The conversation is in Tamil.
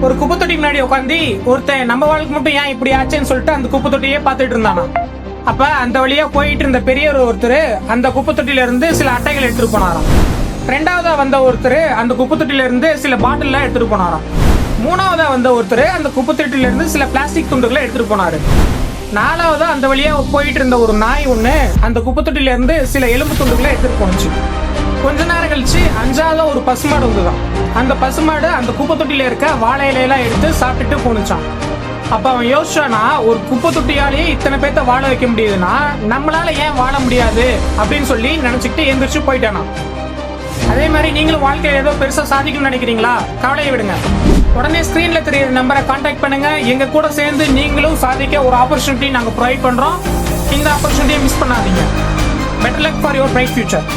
ஒரு குப்பை தொட்டி முன்னாடி உட்காந்து ஒருத்தன் நம்ம வாழ்க்கை மட்டும் ஏன் இப்படி ஆச்சுன்னு சொல்லிட்டு அந்த குப்பை தொட்டியே பார்த்துட்டு இருந்தானா. அப்ப அந்த வழியா போயிட்டு இருந்த பெரியவர் ஒருத்தர் அந்த குப்பை தொட்டில இருந்து சில அட்டைகள் எடுத்துட்டு போனாராம். ரெண்டாவதா வந்த ஒருத்தர் அந்த குப்பை தொட்டில இருந்து சில பாட்டில் எடுத்துட்டு போனாராம். மூணாவதா வந்த ஒருத்தர் அந்த குப்பை தொட்டில இருந்து சில பிளாஸ்டிக் துண்டுகளை எடுத்துட்டு போனாரு. நாலாவதா அந்த வழியா போயிட்டு இருந்த ஒரு நாய் ஒண்ணு அந்த குப்பை தொட்டில இருந்து சில எலும்பு துண்டுகளை எடுத்துட்டு போனுச்சு. கொஞ்ச நேரம் கழிச்சு அஞ்சாவது ஒரு பசுமாடு வந்துதான். அந்த பசுமாடு அந்த குப்பை தொட்டில இருக்க வாழை இலையெல்லாம் எடுத்து சாப்பிட்டுட்டு போனுச்சான். அப்ப அவன் யோசிச்சானா, ஒரு குப்பை தொட்டியாலேயே இத்தனை பேர்த்த வாழ வைக்க முடியுதுன்னா நம்மளால ஏன் வாழ முடியாது அப்படின்னு சொல்லி நினைச்சுக்கிட்டு எந்திரிச்சு போயிட்டானா. அதே மாதிரி நீங்களும் வாழ்க்கையில ஏதோ பெருசா சாதிக்கணும்னு நினைக்கிறீங்களா? கவலையை விடுங்க. உடனே ஸ்கிரீன்ல தெரியுற நம்பரை கான்டாக்ட் பண்ணுங்க. எங்க கூட சேர்ந்து நீங்களும் சாதிக்க ஒரு ஆப்பர்ச்சுனிட்டி நாங்க ப்ரொவைட் பண்றோம். இந்த ஆப்பர்ச்சுனிட்டியை மிஸ் பண்ணாதீங்க. Better luck for your bright future.